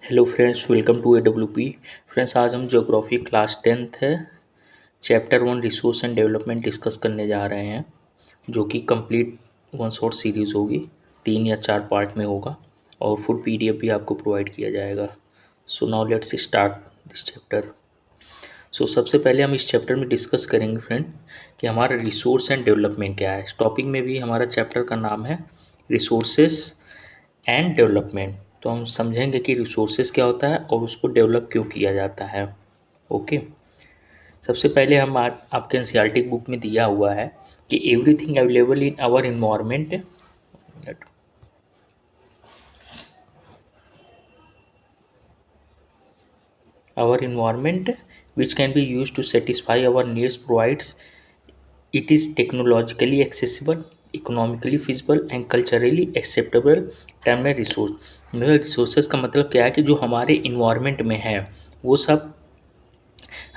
Hello friends, welcome to AWP। Friends, आज हम geography class 10th है chapter 1 resource and development discuss करने जा रहे हैं, जो कि कंप्लीट वन शॉट सीरीज़ होगी। 3 या 4 पार्ट में होगा और फुल PDF भी आपको प्रोवाइड किया जाएगा। So now let's start this chapter. So सबसे पहले हम इस चैप्टर में डिस्कस करेंगे फ्रेंड कि हमारा रिसोर्स एंड डेवलपमेंट क्या है। इस टॉपिक में भी हमारा चैप्टर का नाम है रिसोर्सेस एंड डेवलपमेंट। तो हम समझेंगे कि रिसोर्सेज क्या होता है और उसको डेवलप क्यों किया जाता है। ओके, सबसे पहले हम आपके एनसीईआरटी बुक में दिया हुआ है कि everything available in our environment which can be used to satisfy our needs provides it is technologically accessible, economically feasible and culturally acceptable term है रिसोर्स। मतलब रिसोर्सेज का मतलब क्या है कि जो हमारे इन्वायरमेंट में है वो सब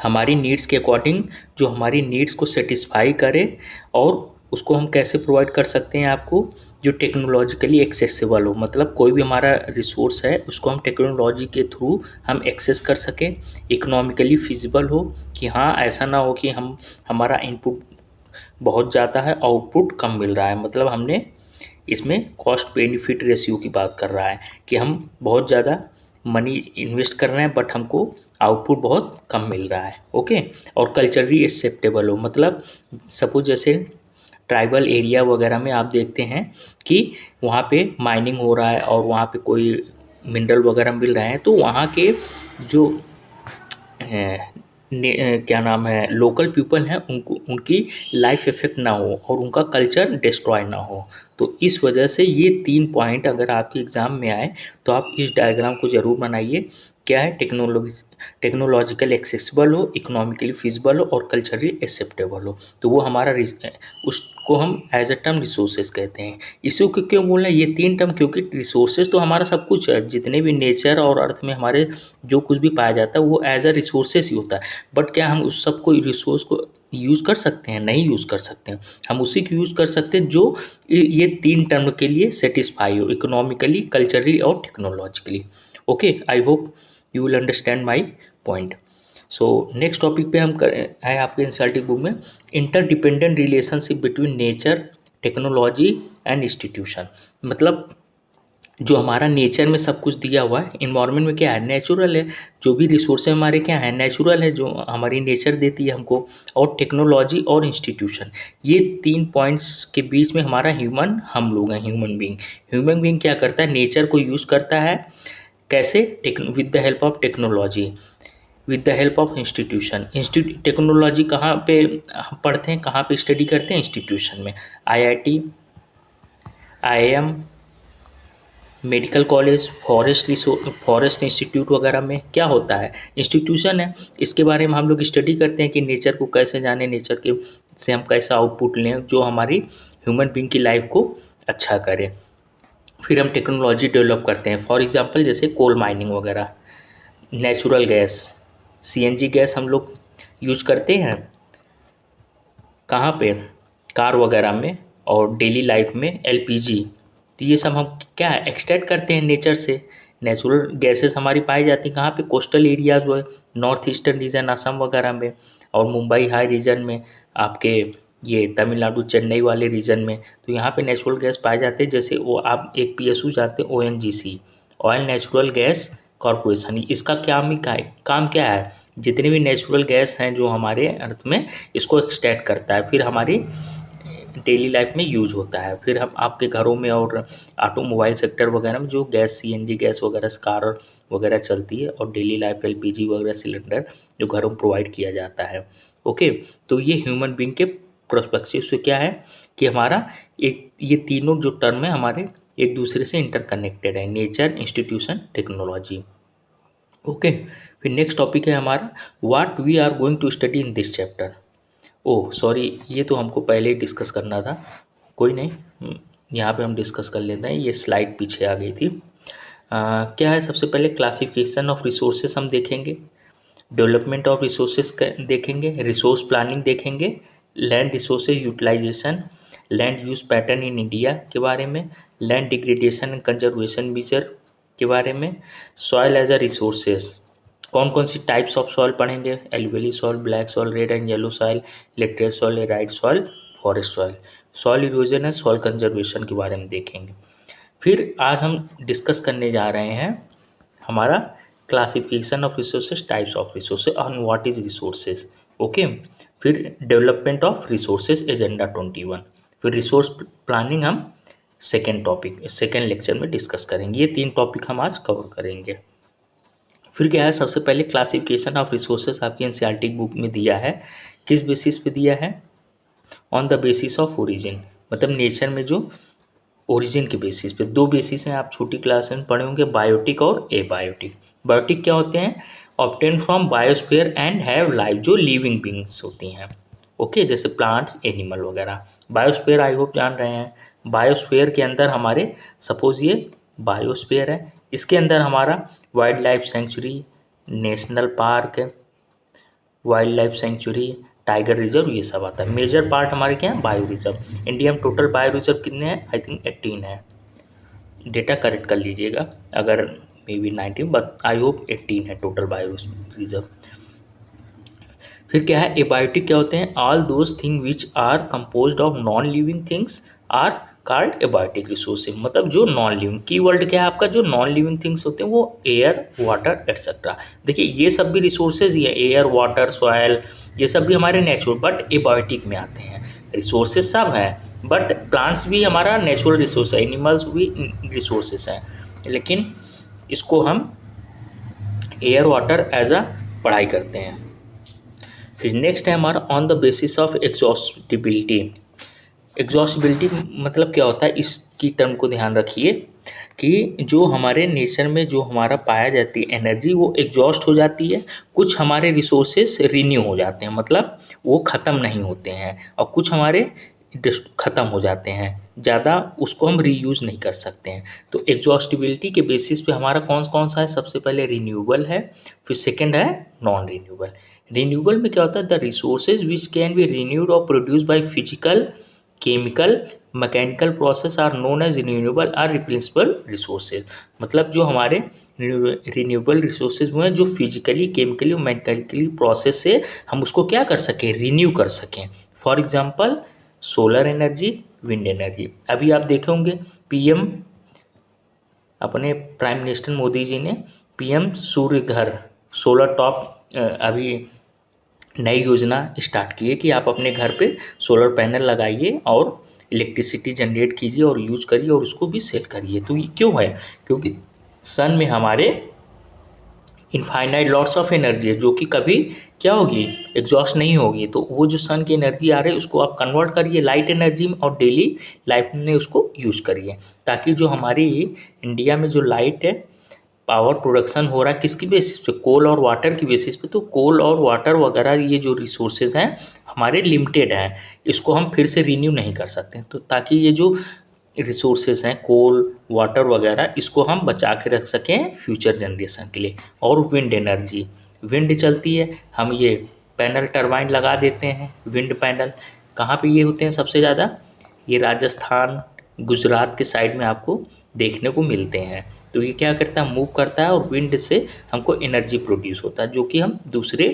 हमारी नीड्स के अकॉर्डिंग, जो हमारी नीड्स को सेटिस्फाई करे, और उसको हम कैसे प्रोवाइड कर सकते हैं आपको, जो टेक्नोलॉजिकली एक्सेसिबल हो। मतलब कोई भी हमारा रिसोर्स है उसको हम टेक्नोलॉजी के थ्रू हम एक्सेस कर सकें, इकोनॉमिकली फिजिबल हो, कि हाँ ऐसा ना हो कि हमारा इनपुट बहुत ज़्यादा है, आउटपुट कम मिल रहा है। मतलब हमने इसमें कॉस्ट बेनिफिट रेशियो की बात कर रहा है कि हम बहुत ज़्यादा मनी इन्वेस्ट कर रहे हैं बट हमको आउटपुट बहुत कम मिल रहा है। ओके, और कल्चरली एक्सेप्टेबल हो। मतलब सपोज जैसे ट्राइबल एरिया वगैरह में आप देखते हैं कि वहाँ पे माइनिंग हो रहा है और वहाँ पे कोई मिनरल वगैरह मिल रहे हैं, तो वहाँ के जो क्या नाम है लोकल पीपल हैं उनको उनकी लाइफ इफेक्ट ना हो और उनका कल्चर डिस्ट्रॉय ना हो। तो इस वजह से ये 3 पॉइंट अगर आपके एग्ज़ाम में आए तो आप इस डायग्राम को ज़रूर बनाइए। क्या है? टेक्नोलॉजिकल एक्सेसिबल हो, इकोनॉमिकली फिजिबल हो और कल्चरली एक्सेप्टेबल हो। तो वो हमारा उसको हम एज अ टर्म रिसोर्सेज कहते हैं। इसी को क्यों बोल रहे हैं ये 3 टर्म? क्योंकि रिसोर्सेज तो हमारा सब कुछ है, जितने भी नेचर और अर्थ में हमारे जो कुछ भी पाया जाता है वो एज अ रिसोर्सेज ही होता है। बट क्या हम उस सब को रिसोर्स को यूज़ कर सकते हैं? नहीं यूज़ कर सकते हैं। हम उसी को यूज़ कर सकते हैं जो ये 3 टर्म के लिए सेटिस्फाई हो, इकोनॉमिकली, कल्चरली और technologically. Okay, I hope you will understand my point. So next topic पे हम है आपके एनसीईआरटी बुक में interdependent relationship between nature, technology and institution. मतलब जो हमारा नेचर में सब कुछ दिया हुआ है, इन्वायरमेंट में क्या है, नेचुरल है। जो भी रिसोर्स हमारे क्या है, नेचुरल है, जो हमारी नेचर देती है हमको। और टेक्नोलॉजी और इंस्टीट्यूशन, ये 3 पॉइंट्स के बीच में हमारा हम लोग हैं, ह्यूमन बीइंग क्या करता है, नेचर को यूज़ करता है। कैसे? With the help of technology, with the help of institution. Technology कहाँ पे हम पढ़ते हैं, कहाँ पे स्टडी करते हैं? इंस्टीट्यूशन में। IIT, IIM, medical college, forest institute वगैरह में क्या होता है, इंस्टीट्यूशन है। इसके बारे में हम लोग स्टडी करते हैं कि नेचर को कैसे जाने, नेचर के से हम कैसा आउटपुट लें जो हमारी ह्यूमन बीइंग की लाइफ को अच्छा करे। फिर हम टेक्नोलॉजी डेवलप करते हैं। फॉर एग्जांपल जैसे कोल माइनिंग वगैरह, नेचुरल गैस, CNG गैस हम लोग यूज करते हैं कहाँ पे, कार वगैरह में, और डेली लाइफ में LPG। तो ये सब हम क्या है, एक्सट्रैक्ट करते हैं नेचर से। नेचुरल गैसेस हमारी पाई जाती हैं कहाँ पे, कोस्टल एरिया जो है, नॉर्थ ईस्टर्न रीजन असम वगैरह में, और मुंबई हाई रीजन में, आपके ये तमिलनाडु चेन्नई वाले रीजन में। तो यहाँ पे नेचुरल गैस पाए जाते हैं। जैसे वो आप एक PSU जानते हैं, ONGC, oil natural gas corporation. इसका काम क्या है, जितने भी नेचुरल गैस हैं जो हमारे अर्थ में, इसको एक्सट्रैक्ट करता है, फिर हमारी डेली लाइफ में यूज होता है। फिर हम आपके घरों में और ऑटोमोबाइल सेक्टर वगैरह में जो गैस, CNG गैस वगैरह, कार वगैरह चलती है, और डेली लाइफ LPG वगैरह सिलेंडर जो घरों में प्रोवाइड किया जाता है। ओके, तो ये ह्यूमन बीइंग के प्रोस्पेक्टिव से क्या है कि हमारा ये तीनों जो टर्म है हमारे एक दूसरे से इंटरकनेक्टेड है, नेचर, इंस्टीट्यूशन, टेक्नोलॉजी। ओके, फिर नेक्स्ट टॉपिक है हमारा what we are going to study in this chapter. Oh sorry, ये तो हमको पहले ही डिस्कस करना था। कोई नहीं, यहाँ पे हम डिस्कस कर लेते हैं, ये स्लाइड पीछे आ गई थी। क्या है, सबसे पहले क्लासिफिकेशन ऑफ रिसोर्सेस हम देखेंगे, डेवलपमेंट ऑफ रिसोर्सेस देखेंगे, रिसोर्स प्लानिंग देखेंगे, land resources utilization, land use pattern in India के बारे में, land degradation and conservation measure, के बारे में, सॉइल एज अ रिसोर्सेज, कौन कौन सी टाइप्स ऑफ सॉइल पढ़ेंगे, alluvial soil, black soil, red and yellow soil, laterite soil, laterite soil, forest soil, soil erosion and soil conservation के बारे में देखेंगे। फिर आज हम डिस्कस करने जा रहे हैं हमारा classification of resources, types of resources on what is resources. Okay, फिर डेवलपमेंट ऑफ रिसोर्सेज एजेंडा 21, फिर रिसोर्स प्लानिंग हम सेकेंड टॉपिक सेकेंड लेक्चर में डिस्कस करेंगे। ये 3 टॉपिक हम आज कवर करेंगे। फिर क्या है, सबसे पहले क्लासिफिकेशन ऑफ रिसोर्सेज आपकी एनसीईआरटी बुक में दिया है, किस बेसिस पे दिया है, on the basis of origin, मतलब नेचर में जो ओरिजिन के बेसिस पे। 2 बेसिस हैं, आप छोटी क्लास में पढ़े होंगे, बायोटिक और एबायोटिक। बायोटिक क्या होते हैं, obtain from biosphere and have life, जो लिविंग बींग्स होती हैं। ओके, जैसे प्लांट्स, एनिमल वगैरह। बायोस्फीयर आई होप जान रहे हैं, बायोस्फीयर के अंदर हमारे सपोज ये बायोस्फीयर है, इसके अंदर हमारा wild life sanctuary, national park, wild life sanctuary, tiger reserve, ये सब आता है। मेजर पार्ट हमारे क्या है, बायो रिजर्व। इंडिया में टोटल बायो रिजर्व कितने हैं, आई थिंक 18 है, डेटा करेक्ट कर लीजिएगा अगर may be 19, but I hope 18 है टोटल बायो रिजर्व। फिर क्या है, एबायोटिक क्या होते हैं, all those thing which are composed of non living things are called abiotic resources, मतलब जो नॉन लिविंग, की वर्ड क्या है आपका, जो नॉन लिविंग थिंग्स होते हैं वो एयर, वाटर एट्सेट्रा। देखिए ये सब भी रिसोर्सेज ही है, एयर, वाटर, सॉयल, ये सब भी हमारे नेचुरल बट एबायोटिक में आते हैं। रिसोर्सेज सब हैं बट प्लांट्स भी हमारा नेचुरल रिसोर्स है, एनिमल्स भी रिसोर्सेज हैं, लेकिन इसको हम एयर वाटर एज अ पढ़ाई करते हैं। फिर नेक्स्ट है हमारा on the basis of exhaustibility. Exhaustibility मतलब क्या होता है, इसकी टर्म को ध्यान रखिए कि जो हमारे नेचर में जो हमारा पाया जाती है एनर्जी वो एग्जॉस्ट हो जाती है, कुछ हमारे रिसोर्सेस रिन्यू हो जाते हैं, मतलब वो ख़त्म नहीं होते हैं, और कुछ हमारे ख़त्म हो जाते हैं, ज़्यादा उसको हम रीयूज़ नहीं कर सकते हैं। तो एग्जॉस्टिबिलिटी के बेसिस पे हमारा कौन कौन सा है, सबसे पहले रिन्यूएबल है, फिर सेकंड है नॉन रिन्यूएबल। रिन्यूएबल में क्या होता है, the resources which can be renewed or produce by physical, chemical, mechanical process are known as renewable or replaceable resources, मतलब जो हमारे रिन्यूएबल रिसोर्सेज हुए हैं जो फिजिकली, केमिकली और मैकेनिकली प्रोसेस से हम उसको क्या कर सकें, रिन्यू कर सकें। For example solar energy, wind energy. अभी आप देखे होंगे पीएम, अपने प्राइम मिनिस्टर मोदी जी ने पीएम सूर्य घर सोलर टॉप अभी नई योजना स्टार्ट की है कि आप अपने घर पे सोलर पैनल लगाइए और इलेक्ट्रिसिटी जनरेट कीजिए और यूज करिए और उसको भी सेल करिए। तो ये क्यों है, क्योंकि सन में हमारे इनफाइनाइट लॉट्स ऑफ एनर्जी है जो कि कभी क्या होगी, एग्जॉस्ट नहीं होगी। तो वो जो सन की एनर्जी आ रही है उसको आप कन्वर्ट करिए लाइट एनर्जी में और डेली लाइफ में उसको यूज करिए, ताकि जो हमारी इंडिया में जो लाइट है पावर प्रोडक्शन हो रहा है किसकी बेसिस पे, कोल और वाटर की बेसिस पे। तो कोल और वाटर वगैरह ये जो रिसोर्सेज हैं हमारे लिमिटेड हैं, इसको हम फिर से रिन्यू नहीं कर सकते। तो ताकि ये जो रिसोर्सेज हैं कोल, वाटर वगैरह, इसको हम बचा के रख सकें फ्यूचर जनरेशन के लिए। और विंड एनर्जी, विंड चलती है, हम ये पैनल टरबाइन लगा देते हैं, विंड पैनल कहाँ पे ये होते हैं सबसे ज़्यादा, ये राजस्थान, गुजरात के साइड में आपको देखने को मिलते हैं। तो ये क्या करता है, मूव करता है और विंड से हमको एनर्जी प्रोड्यूस होता है जो कि हम दूसरे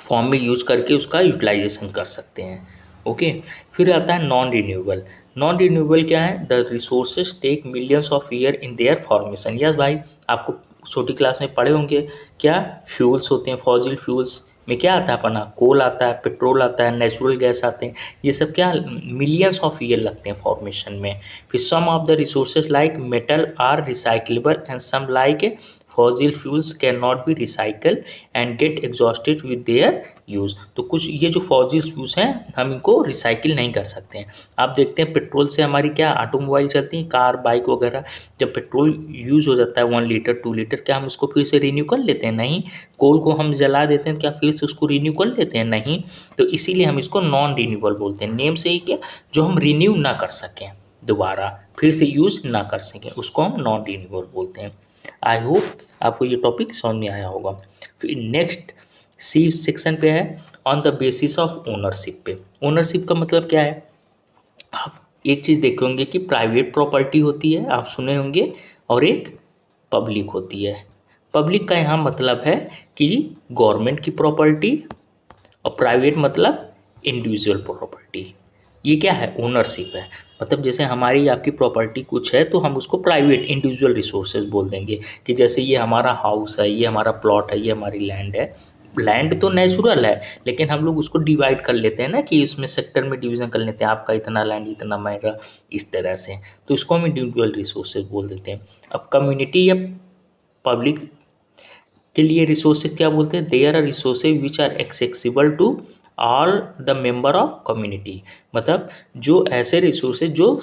फॉर्म में यूज करके उसका यूटिलाइजेशन कर सकते हैं। ओके, फिर आता है नॉन रिन्यूएबल। नॉन रिन्यूएबल क्या है, the resources take millions of year in their formation. Yes भाई, आपको छोटी क्लास में पढ़े होंगे क्या फ्यूल्स होते हैं, फॉसिल फ्यूल्स में क्या आता है अपना, कोल आता है, पेट्रोल आता है, नेचुरल गैस आते हैं, ये सब क्या मिलियंस ऑफ ईयर लगते हैं फॉर्मेशन में। फिर some of the resources like metal are recyclable and some like fossil fuels can not be recycle and get exhausted with their use. तो कुछ ये जो फॉसिल फ्यूल्स हैं हम इनको रिसाइकिल नहीं कर सकते हैं। आप देखते हैं पेट्रोल से हमारी क्या ऑटोमोबाइल चलती हैं, कार, बाइक वगैरह, जब पेट्रोल यूज़ हो जाता है 1 लीटर 2 लीटर, क्या हम उसको फिर से रिन्यू कर लेते हैं, नहीं। कोल को हम जला देते हैं, क्या फिर से उसको रिन्यू कर लेते हैं, नहीं। तो इसीलिए हम इसको नॉन रिन्यूएबल बोलते हैं, नेम से ही क्या, जो हम रिन्यू ना कर सकें, दोबारा फिर से यूज़ ना कर सकें, उसको हम नॉन रिन्यूएबल बोलते हैं। आई होप आपको ये टॉपिक समझ में आया होगा। फिर नेक्स्ट सी सेक्शन पे है on the basis of ownership पे। ओनरशिप का मतलब क्या है, आप एक चीज़ देखे होंगे कि प्राइवेट प्रॉपर्टी होती है, आप सुने होंगे, और एक पब्लिक होती है। पब्लिक का यहाँ मतलब है कि गवर्नमेंट की प्रॉपर्टी, और प्राइवेट मतलब इंडिविजुअल प्रॉपर्टी। ये क्या है, ओनरशिप है। मतलब जैसे हमारी आपकी प्रॉपर्टी कुछ है तो हम उसको प्राइवेट इंडिविजुअल रिसोर्सेज बोल देंगे, कि जैसे ये हमारा हाउस है, ये हमारा प्लॉट है, ये हमारी लैंड है। लैंड तो नेचुरल है, लेकिन हम लोग उसको डिवाइड कर लेते हैं ना, कि इसमें सेक्टर में डिवीजन कर लेते हैं, आपका इतना लैंड, इतना मेरा, इस तरह से। तो इसको हम इंडिविजुअल रिसोर्सेज बोल देते हैं। अब कम्युनिटी या पब्लिक के लिए रिसोर्सेज क्या बोलते हैं, there are resources which are accessible to all the member of community. मतलब जो ऐसे रिसोर्सेज जो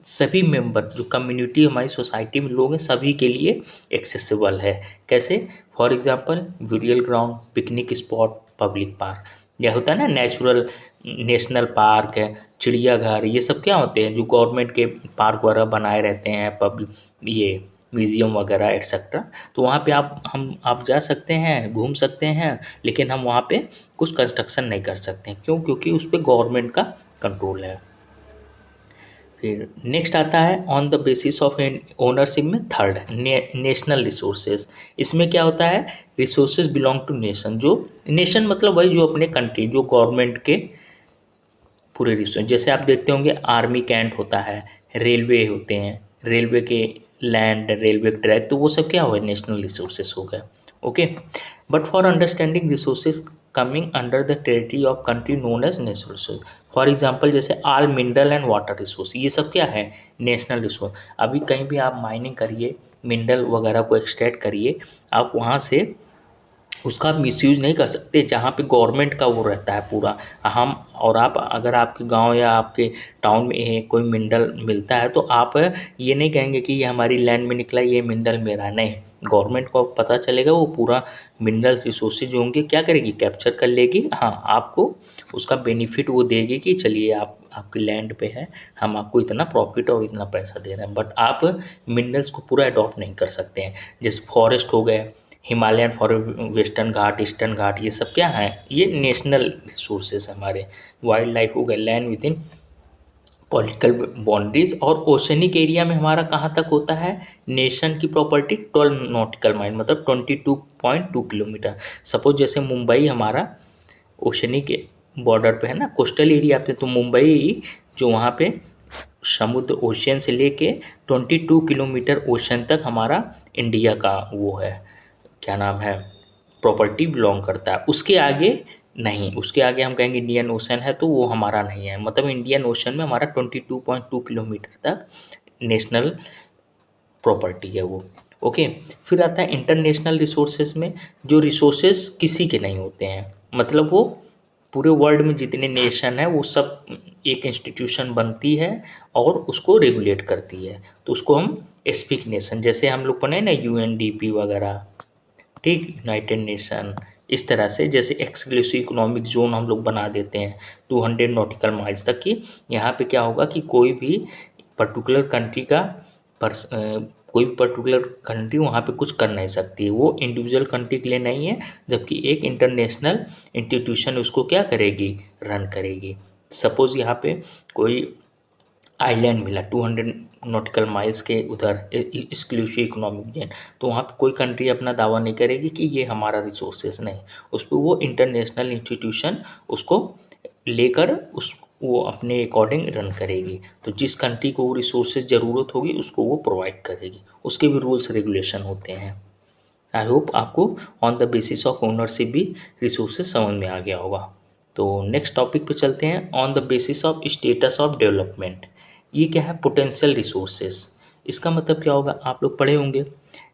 सभी मेंबर, जो कम्युनिटी हमारी सोसाइटी में लोग हैं, सभी के लिए एक्सेसिबल है। कैसे, for example burial ground, picnic spot, public park. यह होता है ना नेचुरल, नेशनल पार्क है, चिड़ियाघर, ये सब क्या होते हैं, जो गवर्नमेंट के पार्क वगैरह बनाए रहते हैं, पब्लिक ये म्यूज़ियम वगैरह एट्सेट्रा। तो वहाँ पे आप जा सकते हैं, घूम सकते हैं, लेकिन हम वहाँ पे कुछ कंस्ट्रक्शन नहीं कर सकते हैं। क्यों? क्योंकि उस पर गवर्नमेंट का कंट्रोल है। फिर नेक्स्ट आता है on the basis of ownership में थर्ड, नेशनल रिसोर्सेज। इसमें क्या होता है, रिसोर्सेज बिलोंग टू नेशन। जो नेशन मतलब वही जो अपने कंट्री, जो गवर्नमेंट के पूरे रिसोर्स। जैसे आप देखते होंगे आर्मी कैंट होता है, रेलवे होते हैं, रेलवे के लैंड, रेलवे ट्रैक, तो वो सब क्या हुआ, नेशनल रिसोर्सेज हो गए। Okay, but for understanding resources coming under the territory of country known as national resource. For example जैसे all mineral and water resource, ये सब क्या है, नेशनल रिसोर्स। अभी कहीं भी आप माइनिंग करिए, मिनरल वगैरह को एक्सट्रैक्ट करिए, आप वहाँ से उसका मिसयूज़ नहीं कर सकते, जहाँ पे गवर्नमेंट का वो रहता है पूरा। हम और आप, अगर आपके गांव या आपके टाउन में कोई मिनरल मिलता है, तो आप ये नहीं कहेंगे कि ये हमारी लैंड में निकला, ये मिनरल मेरा है। नहीं, गवर्नमेंट को पता चलेगा, वो पूरा मिनरल रिसोर्सेज जो होंगे क्या करेगी, कैप्चर कर लेगी। हाँ, आपको उसका बेनिफिट वो देगी कि चलिए आप आपकी लैंड पे है, हम आपको इतना प्रॉफिट और इतना पैसा दे रहे हैं। बट आप मिनरल्स को पूरा अडॉप्ट नहीं कर सकते हैं। जैसे फॉरेस्ट हो गए, हिमालयन फॉरेस्ट, वेस्टर्न घाट, ईस्टर्न घाट, ये सब क्या है, ये नेशनल रिसोर्सेज हमारे। वाइल्ड लाइफ हो गए, land with in political boundaries. और ओशनिक एरिया में हमारा कहाँ तक होता है, नेशन की प्रॉपर्टी 12 नॉटिकल माइल, मतलब 22.2 किलोमीटर। सपोज जैसे मुंबई हमारा ओशनिक बॉर्डर पे है ना, कोस्टल एरिया पे, तो मुंबई जो वहाँ पे समुद्र ओशियन से लेके 22 किलोमीटर ओशन तक हमारा इंडिया का वो है, क्या नाम है, प्रॉपर्टी बिलोंग करता है। उसके आगे नहीं, उसके आगे हम कहेंगे इंडियन ओशन है, तो वो हमारा नहीं है। मतलब इंडियन ओशन में हमारा 22.2 किलोमीटर तक नेशनल प्रॉपर्टी है वो। ओके, फिर आता है इंटरनेशनल रिसोर्सेज में, जो रिसोर्सेज किसी के नहीं होते हैं। मतलब वो पूरे वर्ल्ड में जितने नेशन है वो सब एक इंस्टीट्यूशन बनती है और उसको रेगुलेट करती है, तो उसको हम स्पीक नेशन, जैसे हम लोग पढ़े ना यूएनडीपी वगैरह, ठीक, यूनाइटेड नेशन, इस तरह से। जैसे एक्सक्लूसिव इकोनॉमिक जोन हम लोग बना देते हैं 200 नॉटिकल माइल्स तक की। यहाँ पे क्या होगा कि कोई भी पर्टिकुलर कंट्री का कोई भी पर्टिकुलर कंट्री वहाँ पे कुछ कर नहीं सकती है, वो इंडिविजुअल कंट्री के लिए नहीं है, जबकि एक इंटरनेशनल इंस्टीट्यूशन उसको क्या करेगी, रन करेगी। सपोज़ यहाँ पे कोई आइलैंड मिला 200 नॉटिकल माइल्स के उधर, एक्सक्लूसिव इकोनॉमिक जोन, तो वहाँ पे कोई कंट्री अपना दावा नहीं करेगी कि ये हमारा रिसोर्सेज नहीं, उस पर वो इंटरनेशनल इंस्टीट्यूशन उसको लेकर उस वो अपने अकॉर्डिंग रन करेगी। तो जिस कंट्री को वो रिसोर्सेज ज़रूरत होगी उसको वो प्रोवाइड करेगी, उसके भी रूल्स रेगुलेशन होते हैं। आई होप आपको on the basis of ownership भी रिसोर्सेज समझ में आ गया होगा। तो नेक्स्ट टॉपिक पे चलते हैं, on the basis of status of development. ये क्या है, पोटेंशियल रिसोर्सेज। इसका मतलब क्या होगा, आप लोग पढ़े होंगे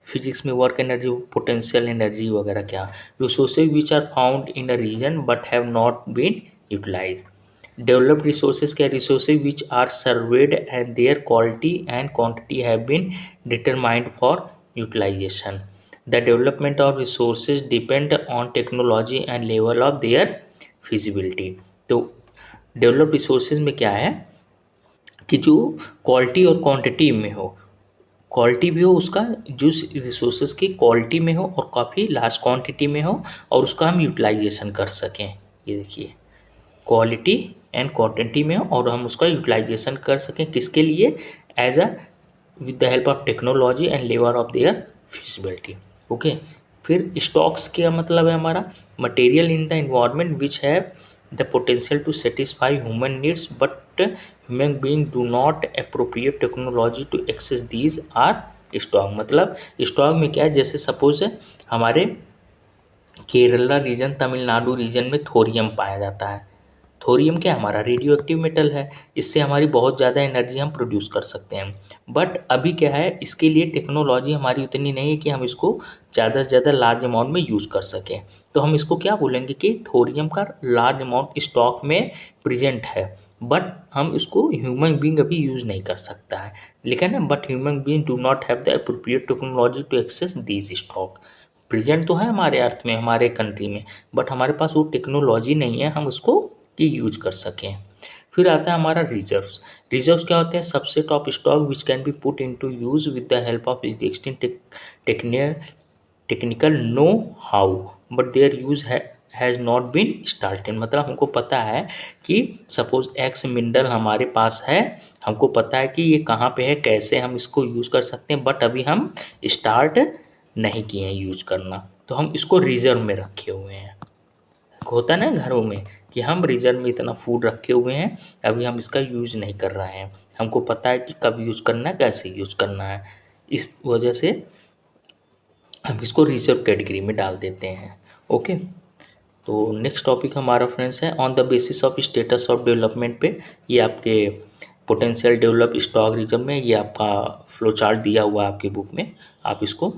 फिजिक्स में, वर्क एनर्जी, पोटेंशियल एनर्जी वगैरह। क्या, resources which are found in a region but have not been utilize. Developed resources क्या, resources which are surveyed and their quality and quantity have been determined for utilization. The development of resources depend on technology and level of their feasibility. तो developed resources में क्या है कि जो quality और quantity में हो, क्वालिटी भी हो उसका, जो रिसोर्सेज की क्वालिटी में हो और काफ़ी लार्ज क्वांटिटी में हो, और उसका हम यूटिलाइजेशन कर सकें। ये देखिए, क्वालिटी एंड क्वांटिटी में हो और हम उसका यूटिलाइजेशन कर सकें, किसके लिए, as a with the help of technology and level of their feasibility. Okay, फिर स्टॉक्स क्या मतलब है हमारा, material in the environment which have the potential to satisfy human needs but human being do not appropriate technology to access these are stock. मतलब stock में क्या है, जैसे सपोज है हमारे केरला रीजन, तमिलनाडु रीजन में थोरियम पाया जाता है। थोरियम क्या है, हमारा रेडियो एक्टिव मेटल है, इससे हमारी बहुत ज़्यादा एनर्जी हम प्रोड्यूस कर सकते हैं। बट अभी क्या है, इसके लिए टेक्नोलॉजी हमारी उतनी नहीं है कि हम इसको ज़्यादा से ज़्यादा लार्ज अमाउंट में यूज़ कर सकें। तो हम इसको क्या बोलेंगे कि थोरियम का लार्ज अमाउंट स्टॉक में प्रेजेंट है, बट हम इसको ह्यूमन बीइंग अभी यूज़ नहीं कर सकता है। लेकिन है but human being do not have the appropriate technology to access these stock. Present तो है हमारे अर्थ में, हमारे कंट्री में, बट हमारे पास वो टेक्नोलॉजी नहीं है हम उसको की यूज कर सकें। फिर आता है हमारा रिजर्व्स। रिजर्व्स क्या होते हैं, subset of stock which can be put into use with the help of existing technical know how but their use has not been started. मतलब हमको पता है कि सपोज एक्स मिनरल हमारे पास है, हमको पता है कि ये कहाँ पे है, कैसे हम इसको यूज़ कर सकते हैं, बट अभी हम स्टार्ट नहीं किए हैं यूज करना, तो हम इसको रिजर्व में रखे हुए हैं। होता ना घरों में कि हम रिजर्व में इतना फूड रखे हुए हैं, अभी हम इसका यूज नहीं कर रहे हैं, हमको पता है कि कब यूज करना है, कैसे यूज करना है, इस वजह से हम इसको रिजर्व कैटेगरी में डाल देते हैं। ओके, तो नेक्स्ट टॉपिक हमारा फ्रेंड्स है on the basis of status of development पे। ये आपके पोटेंशियल डेवलप स्टॉक रिजर्व में, ये आपका फ्लो चार्ट दिया हुआ है आपके बुक में, आप इसको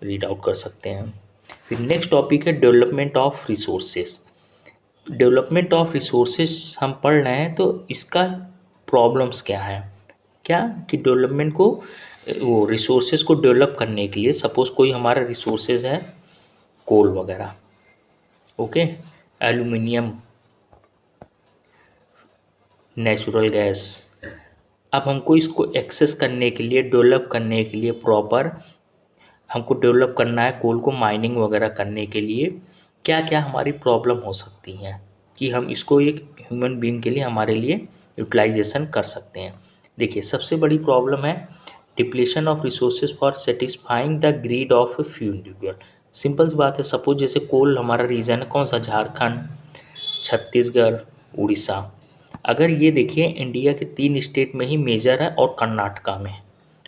रीड आउट कर सकते हैं। फिर नेक्स्ट टॉपिक है development of resources. Development of resources हम पढ़ रहे हैं, तो इसका प्रॉब्लम्स क्या है, क्या कि डेवलपमेंट को, वो रिसोर्सेज को डेवलप करने के लिए, सपोज कोई हमारा रिसोर्सेज है कोल वगैरह, ओके, एल्यूमिनियम, नेचुरल गैस, अब हमको इसको एक्सेस करने के लिए, डेवलप करने के लिए प्रॉपर हमको डेवलप करना है कोल को, माइनिंग वगैरह करने के लिए क्या क्या हमारी प्रॉब्लम हो सकती हैं कि हम इसको एक ह्यूमन बीइंग के लिए, हमारे लिए यूटिलाइजेशन कर सकते हैं। देखिए सबसे बड़ी प्रॉब्लम है depletion of resources for satisfying the greed of few individual. Simple सी बात है, सपोज जैसे कोल हमारा रीजन है कौन सा, झारखंड, छत्तीसगढ़, उड़ीसा। अगर ये देखिए इंडिया के 3 स्टेट में ही मेजर है और कर्नाटका में,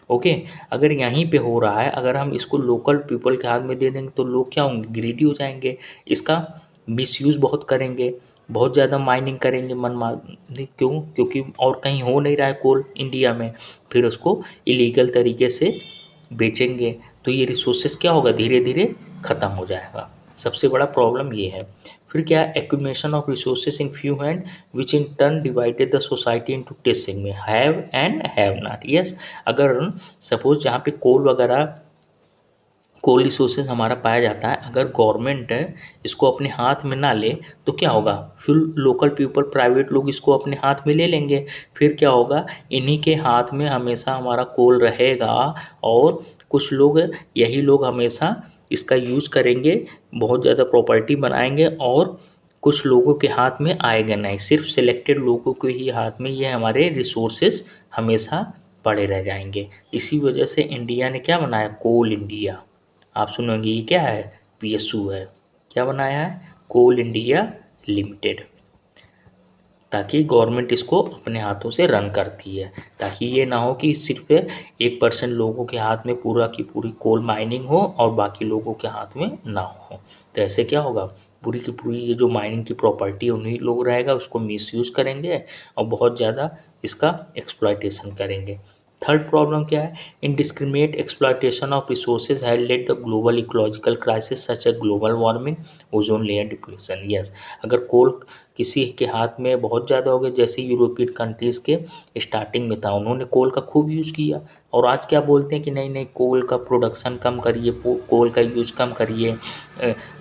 ओके, अगर यहीं पे हो रहा है, अगर हम इसको लोकल पीपल के हाथ में दे देंगे तो लोग क्या होंगे, ग्रीडी हो जाएंगे, इसका मिसयूज़ बहुत करेंगे, बहुत ज़्यादा माइनिंग करेंगे मनमानी, क्यों, क्योंकि और कहीं हो नहीं रहा है कोल इंडिया में, फिर उसको इलीगल तरीके से बेचेंगे, तो ये रिसोर्सेज क्या होगा, धीरे धीरे ख़त्म हो जाएगा। सबसे बड़ा प्रॉब्लम ये है। फिर क्या है, accumulation of resources in few hand which in turn divided the society into two segment, have and have not. Yes, अगर सपोज जहाँ पे कोल वगैरह, कोल रिसोर्सेज हमारा पाया जाता है, अगर गवर्नमेंट इसको अपने हाथ में ना ले तो क्या होगा, फिर लोकल पीपल, प्राइवेट लोग इसको अपने हाथ में ले लेंगे, फिर क्या होगा, इन्हीं के हाथ में हमेशा हमारा कोल रहेगा, और कुछ लोग, यही लोग हमेशा इसका यूज करेंगे, बहुत ज़्यादा प्रॉपर्टी बनाएंगे, और कुछ लोगों के हाथ में आएगा नहीं, सिर्फ सिलेक्टेड लोगों के ही हाथ में ये हमारे रिसोर्सेज हमेशा पड़े रह जाएंगे। इसी वजह से इंडिया ने क्या बनाया, कोल इंडिया। आप सुनोगे ये क्या है, पीएसयू है, क्या बनाया है, कोल इंडिया लिमिटेड, ताकि गवर्नमेंट इसको अपने हाथों से रन करती है, ताकि ये ना हो कि सिर्फ 1% लोगों के हाथ में पूरा की पूरी कोल माइनिंग हो और बाकी लोगों के हाथ में ना हो। तो ऐसे क्या होगा, पूरी की पूरी ये जो माइनिंग की प्रॉपर्टी उन्हीं लोग रहेगा, उसको मिसयूज़ करेंगे और बहुत ज़्यादा इसका एक्सप्लॉयटेशन करेंगे। थर्ड प्रॉब्लम क्या है, indiscriminate exploitation of resources has lead the global ecological crisis such a global warming, ozone layer depletion. Yes, अगर कोल किसी के हाथ में बहुत ज़्यादा हो गया, जैसे यूरोपियन कंट्रीज़ के स्टार्टिंग में था, उन्होंने कोल का खूब यूज़ किया, और आज क्या बोलते हैं कि नहीं नहीं कोल का प्रोडक्शन कम करिए, कोल का यूज़ कम करिए,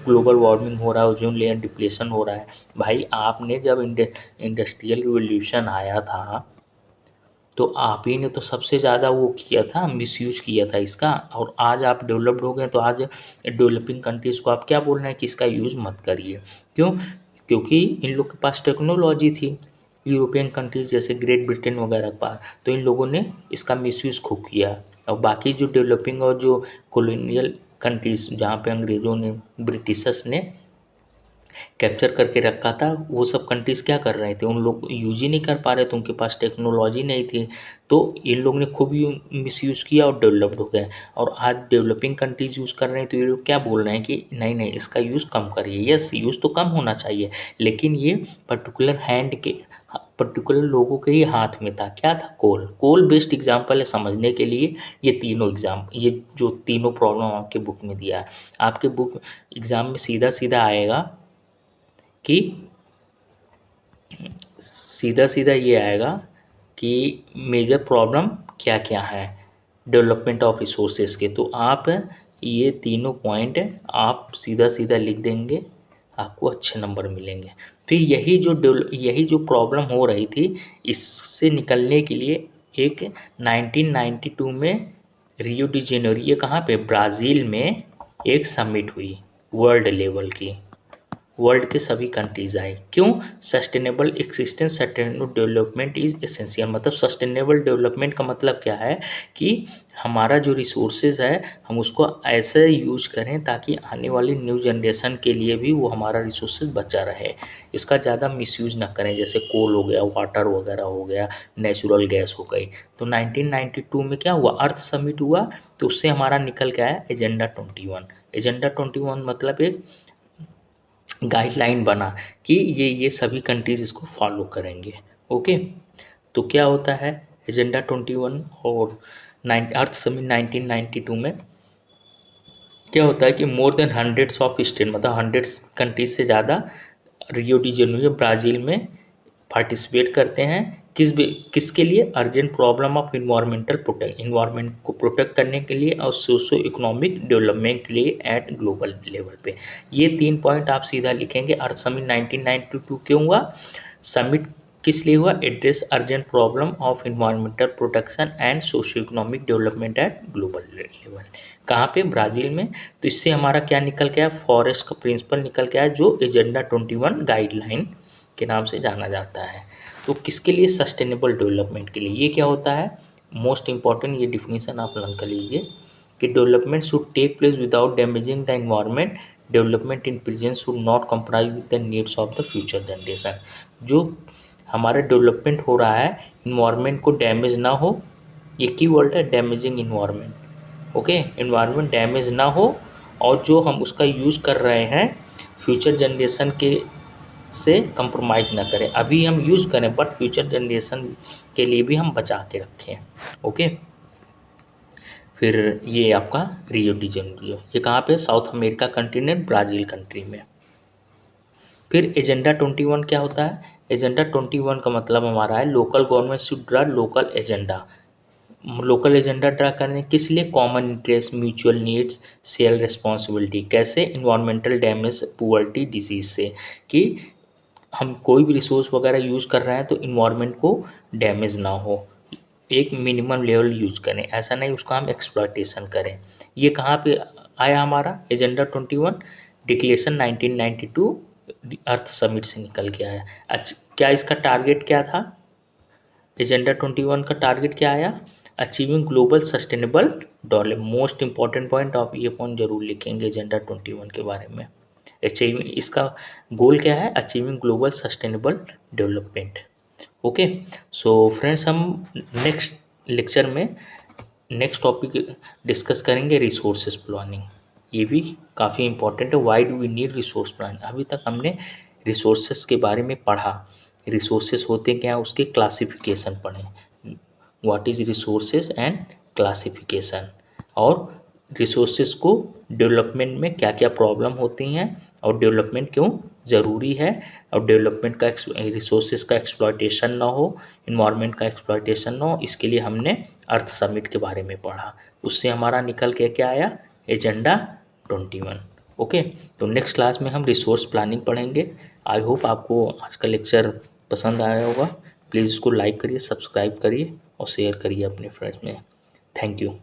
ग्लोबल वार्मिंग हो रहा है, ओजोन लेयर डिप्लीशन हो रहा है। भाई आपने जब इंडस्ट्रियल रिवोल्यूशन आया था तो आप ही ने तो सबसे ज़्यादा वो किया था, मिसयूज किया था इसका, और आज आप डेवलप्ड हो गए तो आज डेवलपिंग कंट्रीज़ को आप क्या बोल रहे हैं कि इसका यूज़ मत करिए, क्यों, क्योंकि इन लोग के पास टेक्नोलॉजी थी, यूरोपियन कंट्रीज़ जैसे ग्रेट ब्रिटेन वगैरह के पास, तो इन लोगों ने इसका मिसयूज़ खूब किया। और बाकी जो डेवलपिंग और जो कॉलोनियल कंट्रीज जहाँ पे अंग्रेज़ों ने, ब्रिटिशर्स ने कैप्चर करके रखा था, वो सब कंट्रीज़ क्या कर रहे थे, उन लोग यूज ही नहीं कर पा रहे थे, उनके पास टेक्नोलॉजी नहीं थी, तो इन लोग ने खूब मिसयूज़ किया और डेवलप्ड हो गए। और आज डेवलपिंग कंट्रीज़ यूज़ कर रहे हैं तो ये लोग क्या बोल रहे हैं कि नहीं नहीं इसका यूज़ कम करिए। यस, यूज़ तो कम होना चाहिए, लेकिन ये पर्टिकुलर लोगों के ही हाथ में था। क्या था? कोल बेस्ड एग्जाम्पल है समझने के लिए। ये जो तीनों प्रॉब्लम आपके बुक में दिया है, आपके बुक एग्ज़ाम में सीधा सीधा आएगा कि ये आएगा कि मेजर प्रॉब्लम क्या क्या है डेवलपमेंट ऑफ रिसोर्सेज के। तो आप ये तीनों पॉइंट आप सीधा सीधा लिख देंगे, आपको अच्छे नंबर मिलेंगे। फिर यही जो प्रॉब्लम हो रही थी, इससे निकलने के लिए एक 1992 में रियो डी जेनेरो, ये कहाँ पे, ब्राज़ील में एक समिट हुई वर्ल्ड लेवल की। वर्ल्ड के सभी कंट्रीज आए। क्यों? Sustainable existence, sustainable development is essential. मतलब सस्टेनेबल डेवलपमेंट का मतलब क्या है कि हमारा जो रिसोर्सेज है हम उसको ऐसे यूज करें ताकि आने वाली न्यू जनरेशन के लिए भी वो हमारा रिसोर्सेज बचा रहे, इसका ज़्यादा मिसयूज ना करें। जैसे कोल हो गया, वाटर वगैरह हो गया, नेचुरल गैस हो गई। तो 1992 में क्या हुआ, अर्थ समिट हुआ, तो उससे हमारा निकल के आया एजेंडा 21। एजेंडा 21 मतलब एक गाइडलाइन बना कि ये सभी कंट्रीज़ इसको फॉलो करेंगे। ओके, तो क्या होता है एजेंडा 21 और अर्थ समिट 1992 में क्या होता है कि more than hundreds of state, मतलब हंड्रेड्स कंट्रीज से ज़्यादा रियो डी जेनेरो ब्राज़ील में पार्टिसिपेट करते हैं। किसके लिए? अर्जेंट प्रॉब्लम ऑफ इन्वायरमेंट को प्रोटेक्ट करने के लिए और सोशो इकोनॉमिक डेवलपमेंट के लिए एट ग्लोबल लेवल पे। ये 3 पॉइंट आप सीधा लिखेंगे। अर्थ समिट 1992 क्यों हुआ? समिट किस लिए हुआ? Address urgent problem of environmental protection and socio economic development at global level. कहाँ पे? ब्राज़ील में। तो इससे हमारा क्या निकल के आया? फॉरेस्ट का प्रिंसिपल निकल के आया, जो एजेंडा 21 गाइडलाइन के नाम से जाना जाता है। तो किसके लिए? सस्टेनेबल डेवलपमेंट के लिए। ये क्या होता है? मोस्ट इंपॉर्टेंट ये डिफिनीशन आप लर्न कर लीजिए कि development should take place without damaging the environment. Development in present should not comprise with the needs of the future generation. जो हमारा डेवलपमेंट हो रहा है, इन्वायरमेंट को डैमेज ना हो, एक ही वर्ड है, damaging environment. Okay, environment damage ना हो और जो हम उसका यूज़ कर रहे हैं फ्यूचर जनरेशन के से कंप्रोमाइज़ ना करें। अभी हम यूज़ करें बट फ्यूचर जनरेशन के लिए भी हम बचा के रखें। ओके, फिर ये आपका रियो डी जेनेरो, ये कहाँ पे? साउथ अमेरिका कंट्री ने, ब्राज़ील कंट्री में। फिर एजेंडा 21 क्या होता है? एजेंडा 21 का मतलब हमारा है local government should draw local agenda. Local agenda draw करने किस लिए? Common interest, mutual needs, share responsibility. कैसे? इन्वायरमेंटल डैमेज, पुअर्टी, डिजीज से, कि हम कोई भी रिसोर्स वगैरह यूज़ कर रहे हैं तो इन्वायरमेंट को डैमेज ना हो, एक मिनिमम लेवल यूज करें, ऐसा नहीं उसका हम एक्सप्लॉयटेशन करें। ये कहाँ पे आया हमारा एजेंडा 21? डिक्लेरेशन 1992 अर्थ समिट से निकल के आया। अच्छा, क्या इसका टारगेट क्या था? एजेंडा 21 का टारगेट क्या आया? Achieving global sustainable development. Most important point, आप ये पॉइंट जरूर लिखेंगे एजेंडा 21 के बारे में। अचीविंग, इसका गोल क्या है? Achieving global sustainable development. Okay, so friends, हम नेक्स्ट लेक्चर में नेक्स्ट टॉपिक डिस्कस करेंगे रिसोर्सेज प्लानिंग। ये भी काफ़ी इंपॉर्टेंट है। Why do we need resource planning? अभी तक हमने रिसोर्सेज के बारे में पढ़ा, रिसोर्सेज होते क्या हैं, उसके क्लासिफिकेशन पढ़े, what is resources and classification, और रिसोर्सेज को डेवलपमेंट में क्या क्या प्रॉब्लम होती हैं और डेवलपमेंट क्यों ज़रूरी है, और डेवलपमेंट का रिसोर्सेज का एक्सप्लॉयटेशन ना हो, इन्वायरमेंट का एक्सप्लॉयटेशन ना हो, इसके लिए हमने अर्थ समिट के बारे में पढ़ा। उससे हमारा निकल के क्या आया? एजेंडा 21। ओके, तो नेक्स्ट क्लास में हम रिसोर्स प्लानिंग पढ़ेंगे। आई होप आपको आज का लेक्चर पसंद आया होगा। प्लीज़ इसको लाइक करिए, सब्सक्राइब करिए और शेयर करिए अपने फ्रेंड्स में। Thank you.